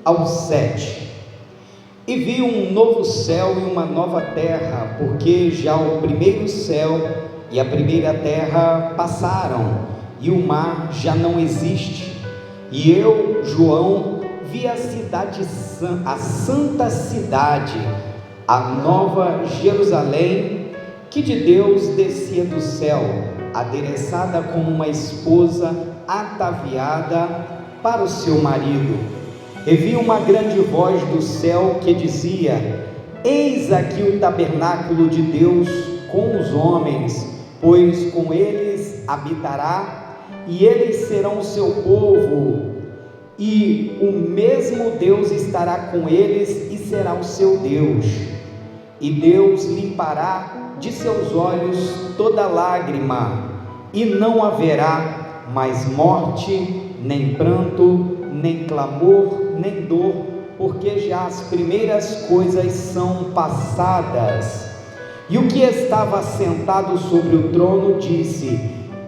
ao 7. E vi um novo céu e uma nova terra, porque já o primeiro céu e a primeira terra passaram, e o mar já não existe. E eu, João, vi a cidade, a santa cidade, a nova Jerusalém, que de Deus descia do céu, adereçada como uma esposa ataviada para o seu marido. E vi uma grande voz do céu que dizia: Eis aqui o tabernáculo de Deus com os homens, pois com eles habitará, e eles serão o seu povo, e o mesmo Deus estará com eles e será o seu Deus. E Deus limpará de seus olhos toda lágrima, e não haverá mais morte, nem pranto, nem clamor, nem dor, porque já as primeiras coisas são passadas. E o que estava sentado sobre o trono disse: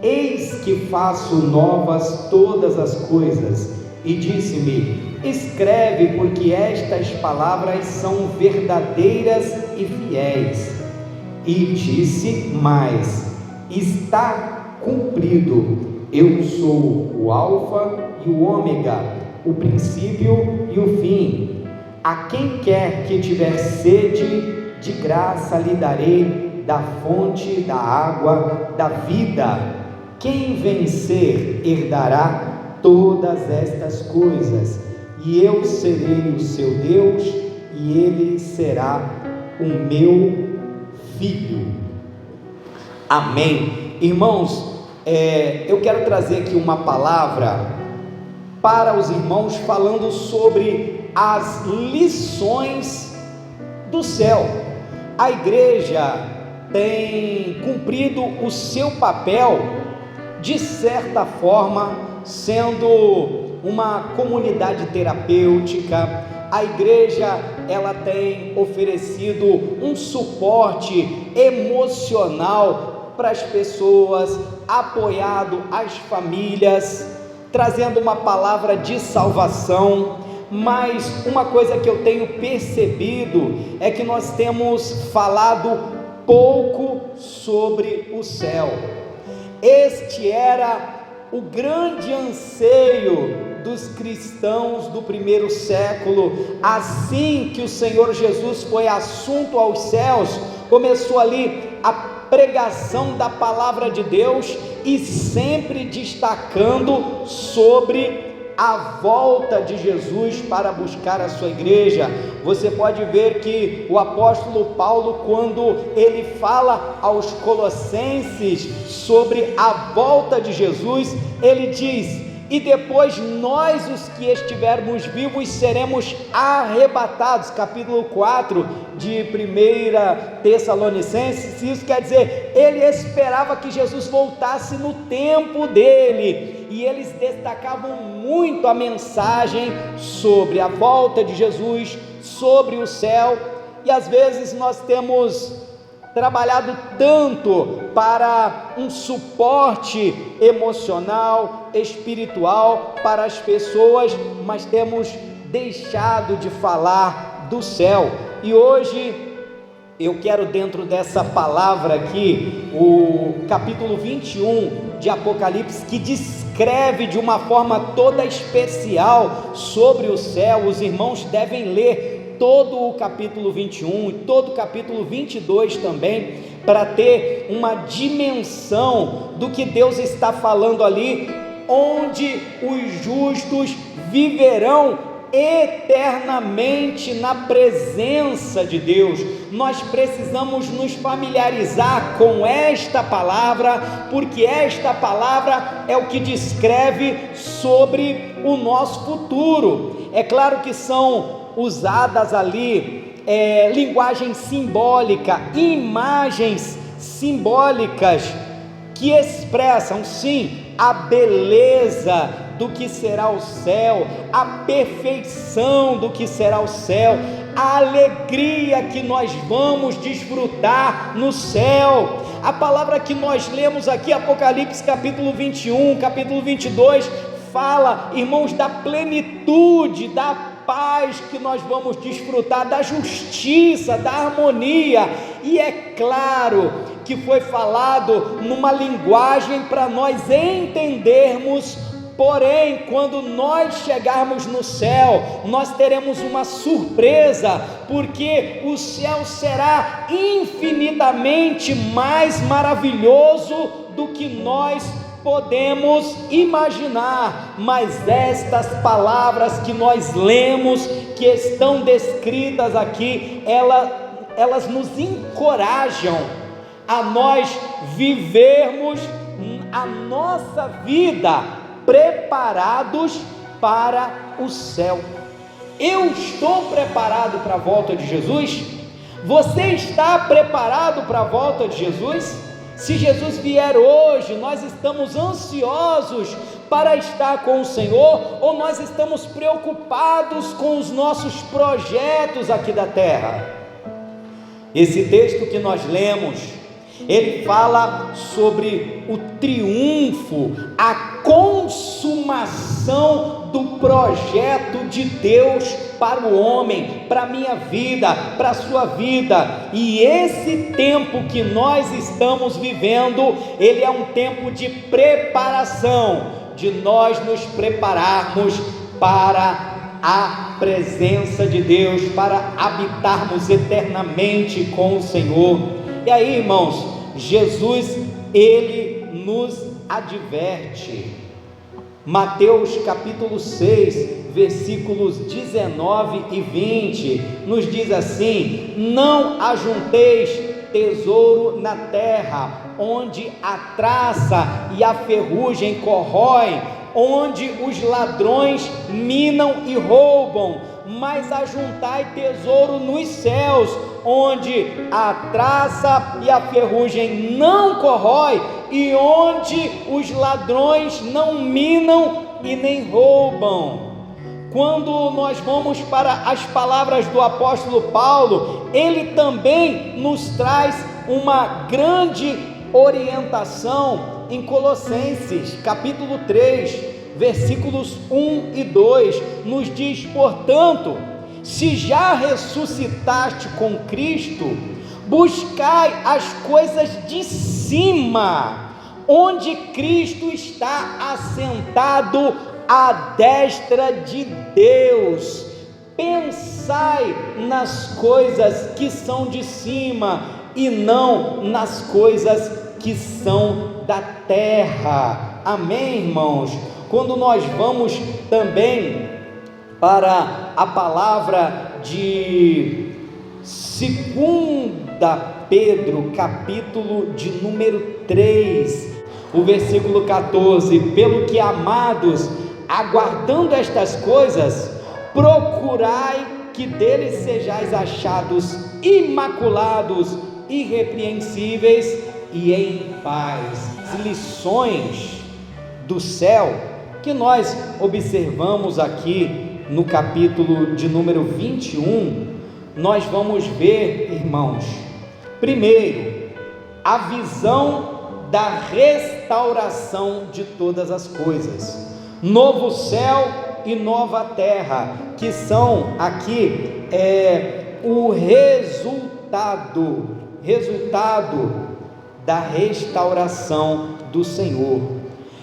Eis que faço novas todas as coisas. E disse-me: Escreve, porque estas palavras são verdadeiras e fiéis. E disse mais: Está cumprido. Eu sou o Alfa e o Ômega, o princípio e o fim. A quem quer que tiver sede, de graça lhe darei da fonte da água da vida. Quem vencer herdará todas estas coisas, e eu serei o seu Deus, e ele será o meu filho. Amém. Irmãos, eu quero trazer aqui uma palavra para os irmãos, falando sobre as lições do céu. A igreja tem cumprido o seu papel, de certa forma, sendo uma comunidade terapêutica. A igreja, ela tem oferecido um suporte emocional para as pessoas, apoiado as famílias, trazendo uma palavra de salvação. Mas uma coisa que eu tenho percebido é que nós temos falado pouco sobre o céu. Este era o grande anseio dos cristãos do primeiro século. Assim que o Senhor Jesus foi assunto aos céus, começou ali a pregação da palavra de Deus, e sempre destacando sobre a volta de Jesus para buscar a sua igreja. Você pode ver que o apóstolo Paulo, quando ele fala aos Colossenses sobre a volta de Jesus, ele diz: e depois nós, os que estivermos vivos, seremos arrebatados. Capítulo 4 de 1 Tessalonicenses. Isso quer dizer, ele esperava que Jesus voltasse no tempo dele, e eles destacavam muito a mensagem sobre a volta de Jesus, sobre o céu. E às vezes nós temos trabalhado tanto para um suporte emocional, espiritual para as pessoas, mas temos deixado de falar do céu. E hoje eu quero, dentro dessa palavra aqui, o capítulo 21 de Apocalipse, que descreve de uma forma toda especial sobre o céu. Os irmãos devem ler todo o capítulo 21 e todo o capítulo 22 também, para ter uma dimensão do que Deus está falando ali, onde os justos viverão eternamente na presença de Deus. Nós precisamos nos familiarizar com esta palavra, porque esta palavra é o que descreve sobre o nosso futuro. É claro que são usadas ali linguagem simbólica, imagens simbólicas que expressam, sim, a beleza do que será o céu, a perfeição do que será o céu, a alegria que nós vamos desfrutar no céu. A palavra que nós lemos aqui, Apocalipse capítulo 21, capítulo 22, fala, irmãos, da plenitude, da paz que nós vamos desfrutar, da justiça, da harmonia, e é claro que foi falado numa linguagem para nós entendermos. Porém, quando nós chegarmos no céu, nós teremos uma surpresa, porque o céu será infinitamente mais maravilhoso do que nós podemos imaginar. Mas estas palavras que nós lemos, que estão descritas aqui, elas nos encorajam a nós vivermos a nossa vida preparados para o céu. Eu estou preparado para a volta de Jesus? Você está preparado para a volta de Jesus? Se Jesus vier hoje, nós estamos ansiosos para estar com o Senhor, ou nós estamos preocupados com os nossos projetos aqui da terra? Esse texto que nós lemos, ele fala sobre o triunfo, a consumação do projeto de Deus para o homem, para a minha vida, para a sua vida. E esse tempo que nós estamos vivendo, ele é um tempo de preparação, de nós nos prepararmos para a presença de Deus, para habitarmos eternamente com o Senhor. E aí, irmãos, Jesus, ele nos adverte. Mateus capítulo 6, versículos 19 e 20, nos diz assim: não ajunteis tesouro na terra, onde a traça e a ferrugem corroem, onde os ladrões minam e roubam, mas ajuntai tesouro nos céus, onde a traça e a ferrugem não corrói, e onde os ladrões não minam e nem roubam. Quando nós vamos para as palavras do apóstolo Paulo, ele também nos traz uma grande orientação em Colossenses capítulo 3, versículos 1 e 2, nos diz: portanto, se já ressuscitaste com Cristo, buscai as coisas de cima, onde Cristo está assentado à destra de Deus. Pensai nas coisas que são de cima e não nas coisas que são da terra. Amém, irmãos? Quando nós vamos também para a palavra de 2 Pedro, capítulo de número 3, o versículo 14: pelo que, amados, aguardando estas coisas, procurai que deles sejais achados imaculados, irrepreensíveis e em paz. As lições do céu que nós observamos aqui no capítulo de número 21, nós vamos ver, irmãos, primeiro, a visão da restauração de todas as coisas, novo céu e nova terra, que são aqui o resultado da restauração do Senhor.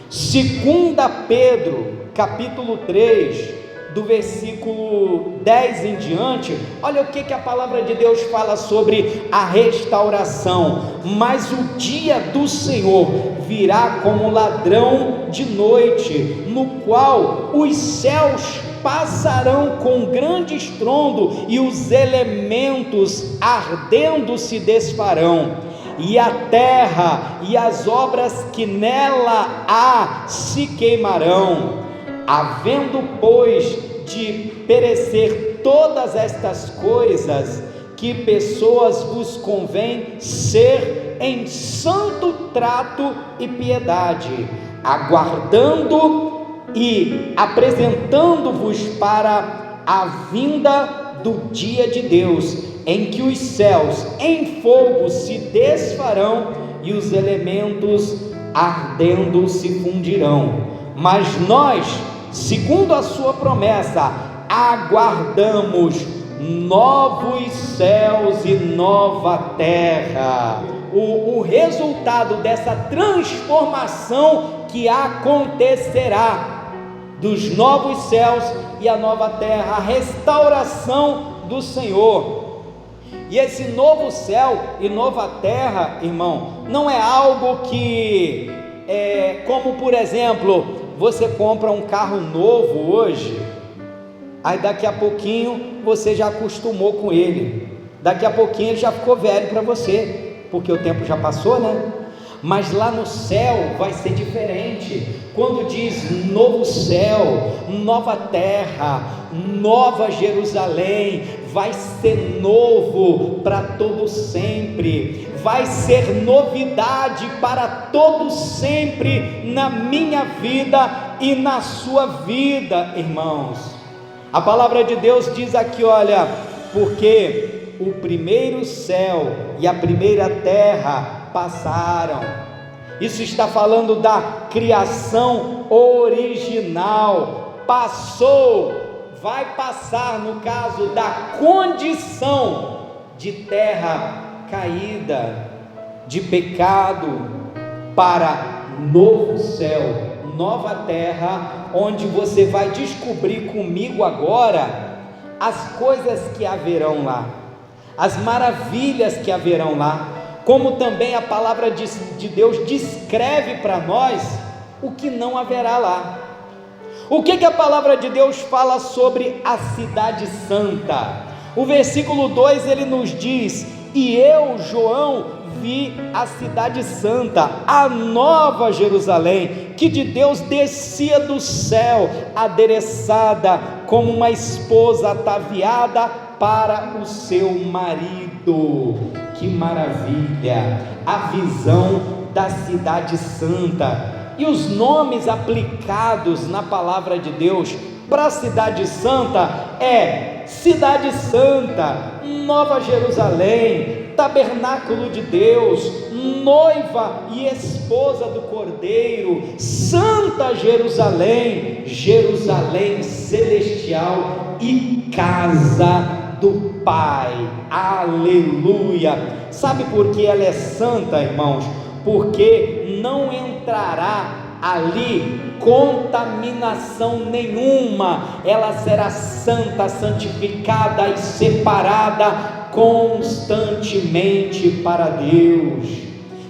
2 Pedro, capítulo 3, do versículo 10 em diante, olha o que a palavra de Deus fala sobre a restauração. Mas o dia do Senhor virá como ladrão de noite, no qual os céus passarão com grande estrondo e os elementos ardendo se desfarão, e a terra e as obras que nela há se queimarão. Havendo, pois, de perecer todas estas coisas, que pessoas vos convém ser em santo trato e piedade, aguardando e apresentando-vos para a vinda do dia de Deus, em que os céus em fogo se desfarão e os elementos ardendo se fundirão. mas nós, segundo a sua promessa, aguardamos novos céus e nova terra. O resultado dessa transformação que acontecerá dos novos céus e a nova terra, a restauração do Senhor. E esse novo céu e nova terra, irmão, não é algo que como por exemplo, você compra um carro novo hoje, aí daqui a pouquinho você já acostumou com ele, daqui a pouquinho ele já ficou velho para você, porque o tempo já passou, né? Mas lá no céu vai ser diferente. Quando diz novo céu, nova terra, nova Jerusalém, vai ser novo para todo sempre, vai ser novidade para todo sempre na minha vida e na sua vida, irmãos. A palavra de Deus diz aqui, olha, porque o primeiro céu e a primeira terra passaram. Isso está falando da criação original. Passou, vai passar no caso da condição de terra caída, de pecado, para novo céu, nova terra, onde você vai descobrir comigo agora as coisas que haverão lá, as maravilhas que haverão lá, como também a palavra de Deus descreve para nós o que não haverá lá. O que a palavra de Deus fala sobre a cidade santa? O versículo 2 ele nos diz: e eu, João, vi a cidade santa, a nova Jerusalém, que de Deus descia do céu, adereçada como uma esposa ataviada para o seu marido. Que maravilha! A visão da cidade santa e os nomes aplicados na palavra de Deus para a cidade santa é Cidade Santa, Nova Jerusalém, Tabernáculo de Deus, noiva e esposa do Cordeiro, Santa Jerusalém, Jerusalém celestial e casa do Pai. Aleluia! Sabe por que ela é santa, irmãos? Porque não entrará ali contaminação nenhuma, ela será santa, santificada e separada constantemente para Deus.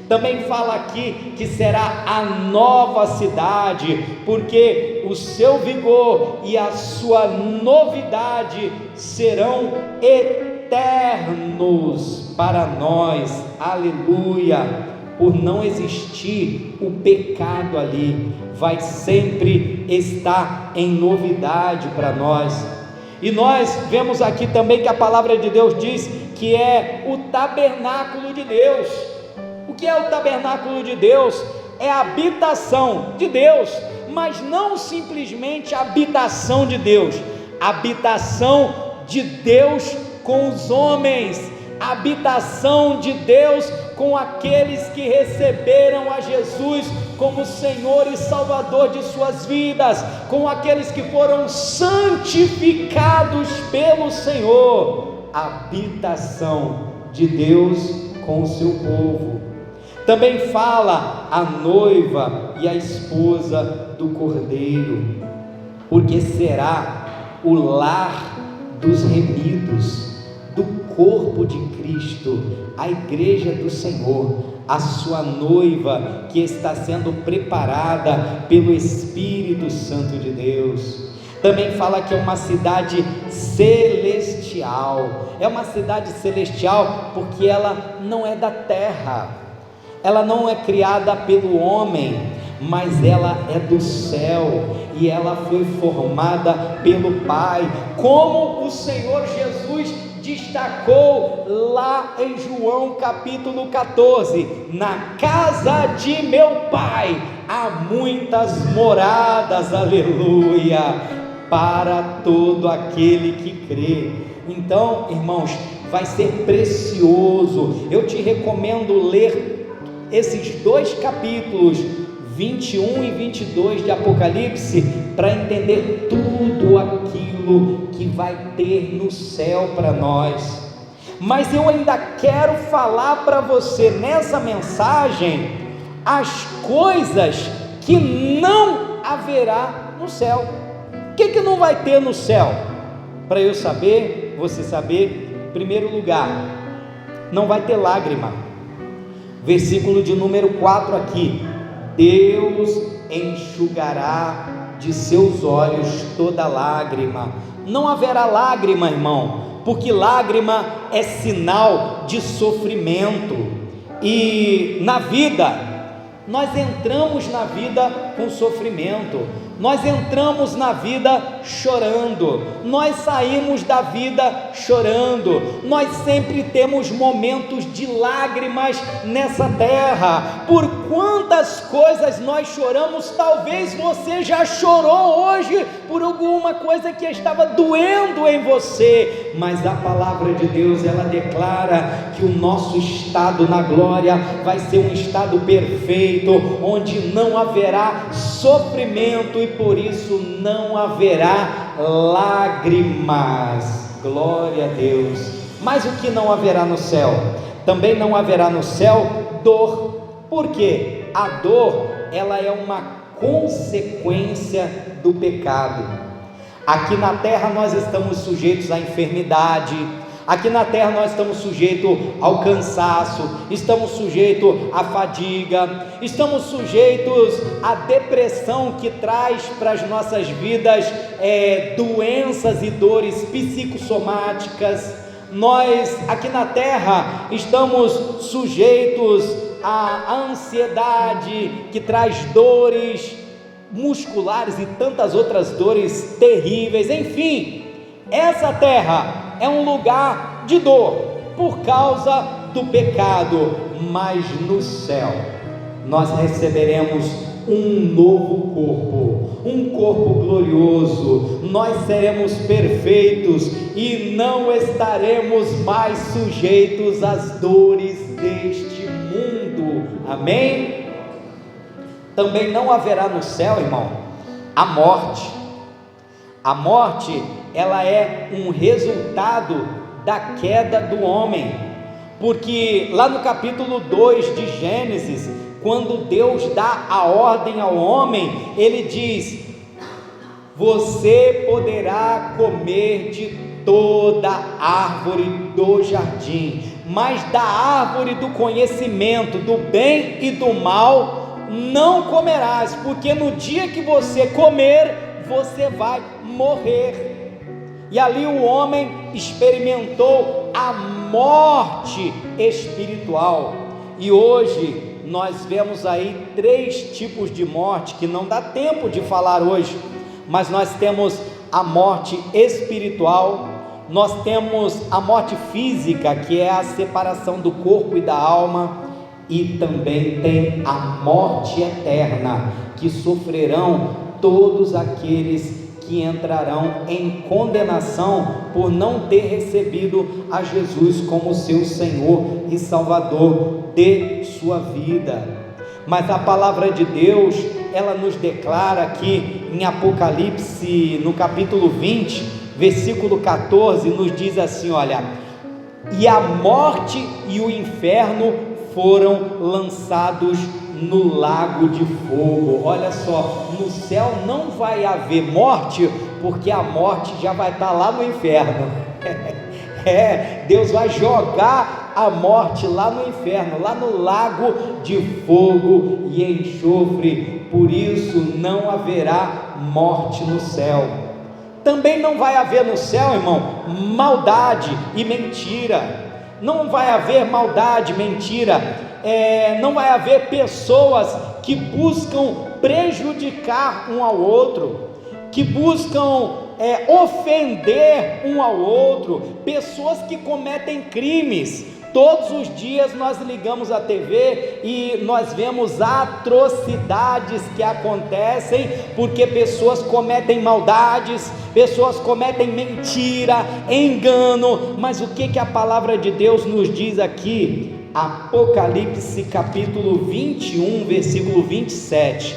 Também fala aqui que será a nova cidade, porque o seu vigor e a sua novidade serão eternos para nós. Aleluia! Por não existir o pecado ali, vai sempre estar em novidade para nós. E nós vemos aqui também que a palavra de Deus diz que é o tabernáculo de Deus. O que é o tabernáculo de Deus? É a habitação de Deus, mas não simplesmente a habitação de Deus, a habitação de Deus com os homens, a habitação de Deus com aqueles que receberam a Jesus como Senhor e Salvador de suas vidas, com aqueles que foram santificados pelo Senhor, a habitação de Deus com o seu povo. Também fala a noiva e a esposa do Cordeiro, porque será o lar dos remidos, do corpo de Cristo, a igreja do Senhor, a sua noiva que está sendo preparada pelo Espírito Santo de Deus. Também fala que é uma cidade celestial, é uma cidade celestial porque ela não é da terra, ela não é criada pelo homem, mas ela é do céu, e ela foi formada pelo Pai, como o Senhor Jesus destacou lá em João capítulo 14, na casa de meu Pai há muitas moradas, aleluia, para todo aquele que crê. Então, irmãos, vai ser precioso, eu te recomendo ler esses 2 capítulos, 21 e 22 de Apocalipse para entender tudo aquilo que vai ter no céu para nós. Mas eu ainda quero falar para você nessa mensagem as coisas que não haverá no céu. O que não vai ter no céu? Para eu saber, você saber, em primeiro lugar, não vai ter lágrima. Versículo de número 4 aqui: Deus enxugará de seus olhos toda lágrima. Não haverá lágrima, irmão, porque lágrima é sinal de sofrimento. E na vida, nós entramos na vida com sofrimento, nós entramos na vida chorando, nós saímos da vida chorando, nós sempre temos momentos de lágrimas nessa terra. Por quantas coisas nós choramos, talvez você já chorou hoje por alguma coisa que estava doendo em você, mas a palavra de Deus, ela declara que o nosso estado na glória vai ser um estado perfeito, onde não haverá sofrimento e por isso não haverá lágrimas. Glória a Deus. Mas o que não haverá no céu? Também não haverá no céu dor. Por quê? A dor, ela é uma consequência do pecado. Aqui na terra nós estamos sujeitos à enfermidade, aqui na terra nós estamos sujeitos ao cansaço, estamos sujeitos à fadiga, estamos sujeitos à depressão que traz para as nossas vidas doenças e dores psicossomáticas. Nós aqui na terra estamos sujeitos à ansiedade que traz dores musculares e tantas outras dores terríveis. Enfim, essa terra é um lugar de dor por causa do pecado, mas no céu nós receberemos um novo corpo, um corpo glorioso, nós seremos perfeitos e não estaremos mais sujeitos às dores deste mundo. Amém? Também não haverá no céu, irmão, a morte. A morte, ela é um resultado da queda do homem, porque lá no capítulo 2 de Gênesis, quando Deus dá a ordem ao homem, ele diz: você poderá comer de toda árvore do jardim, mas da árvore do conhecimento do bem e do mal não comerás, porque no dia que você comer, você vai morrer. E ali o homem experimentou a morte espiritual. E hoje nós vemos aí 3 tipos de morte que não dá tempo de falar hoje, mas nós temos a morte espiritual, nós temos a morte física, que é a separação do corpo e da alma, e também tem a morte eterna, que sofrerão todos aqueles que entrarão em condenação por não ter recebido a Jesus como seu Senhor e Salvador de sua vida. Mas a palavra de Deus, ela nos declara aqui em Apocalipse, no capítulo 20, versículo 14, nos diz assim: olha, e a morte e o inferno foram lançados no lago de fogo. Olha só, no céu não vai haver morte, porque a morte já vai estar lá no inferno. Deus vai jogar a morte lá no inferno, lá no lago de fogo e enxofre. Por isso não haverá morte no céu. Também não vai haver no céu, irmão, maldade e mentira. Não vai haver maldade, mentira, não vai haver pessoas que buscam prejudicar um ao outro, que buscam ofender um ao outro, pessoas que cometem crimes. Todos os dias nós ligamos a TV e nós vemos atrocidades que acontecem, porque pessoas cometem maldades, pessoas cometem mentira, engano. Mas o que a palavra de Deus nos diz aqui? Apocalipse capítulo 21, versículo 27: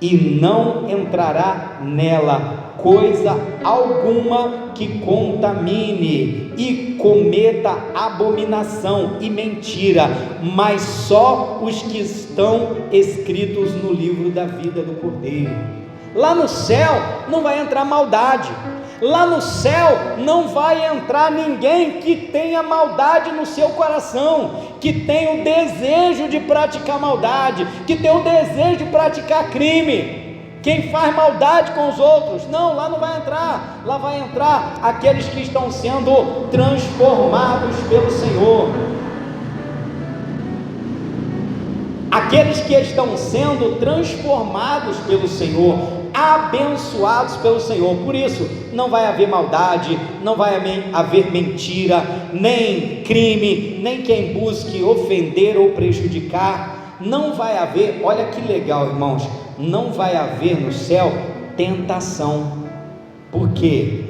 e não entrará nela coisa alguma que contamine e cometa abominação e mentira, mas só os que estão escritos no livro da vida do Cordeiro. Lá no céu não vai entrar maldade. Lá no céu não vai entrar ninguém que tenha maldade no seu coração, que tenha o desejo de praticar maldade, que tenha o desejo de praticar crime. Quem faz maldade com os outros, não, lá não vai entrar. Lá vai entrar aqueles que estão sendo transformados pelo Senhor, aqueles que estão sendo transformados pelo Senhor, abençoados pelo Senhor. Por isso não vai haver maldade, não vai haver mentira, nem crime, nem quem busque ofender ou prejudicar. Não vai haver, olha que legal, irmãos, não vai haver no céu tentação. Por quê?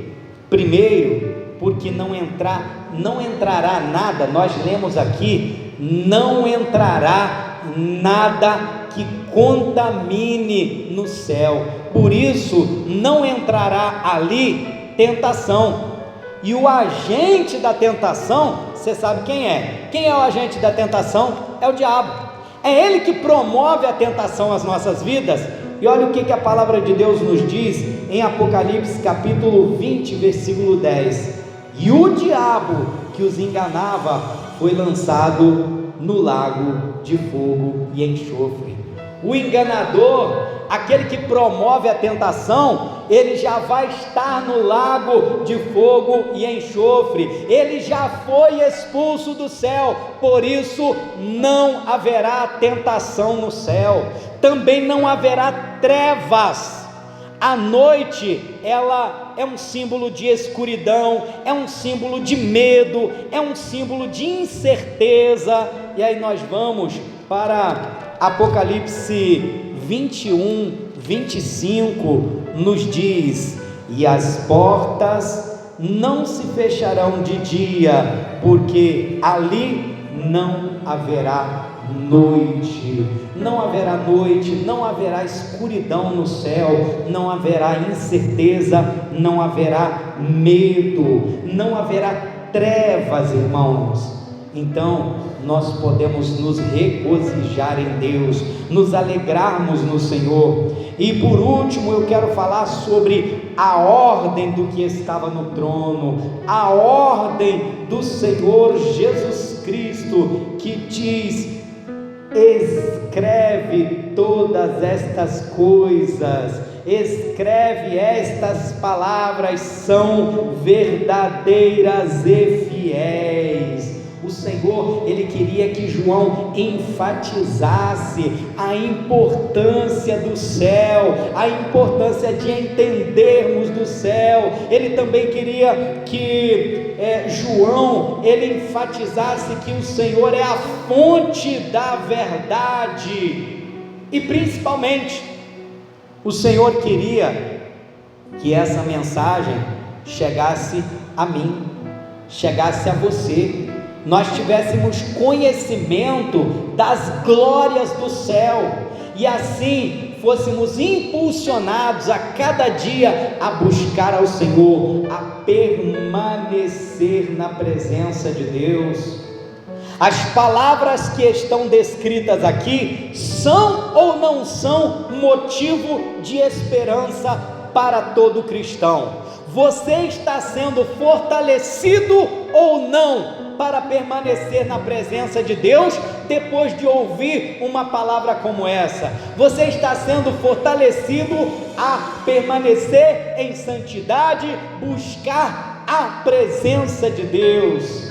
Primeiro, porque não entrará nada. Nós lemos aqui: não entrará nada que contamine no céu. Por isso não entrará ali tentação. E o agente da tentação, você sabe quem é? Quem é o agente da tentação? É o diabo. É ele que promove a tentação às nossas vidas. E olha o que a palavra de Deus nos diz em Apocalipse capítulo 20, versículo 10: e o diabo que os enganava foi lançado no lago de fogo e enxofre. O enganador, aquele que promove a tentação, ele já vai estar no lago de fogo e enxofre. Ele já foi expulso do céu. Por isso não haverá tentação no céu. Também não haverá trevas. A noite, ela é um símbolo de escuridão, é um símbolo de medo, é um símbolo de incerteza. E aí nós vamos para Apocalipse 21, 25, nos diz: e as portas não se fecharão de dia, porque ali não haverá noite. Não haverá noite, não haverá escuridão no céu, não haverá incerteza, não haverá medo, não haverá trevas, irmãos. Então nós podemos nos regozijar em Deus, nos alegrarmos no Senhor. E por último eu quero falar sobre a ordem do que estava no trono, a ordem do Senhor Jesus Cristo, que diz: escreve todas estas coisas, escreve estas palavras, são verdadeiras e fiéis. O Senhor, Ele queria que João enfatizasse a importância do céu, a importância de entendermos do céu. Ele também queria que João, ele enfatizasse que o Senhor é a fonte da verdade. E principalmente, o Senhor queria que essa mensagem chegasse a mim, chegasse a você, nós tivéssemos conhecimento das glórias do céu, e assim fôssemos impulsionados a cada dia a buscar ao Senhor, a permanecer na presença de Deus. As palavras que estão descritas aqui são ou não são motivo de esperança para todo cristão? Você está sendo fortalecido ou não para permanecer na presença de Deus depois de ouvir uma palavra como essa? Você está sendo fortalecido a permanecer em santidade, buscar a presença de Deus?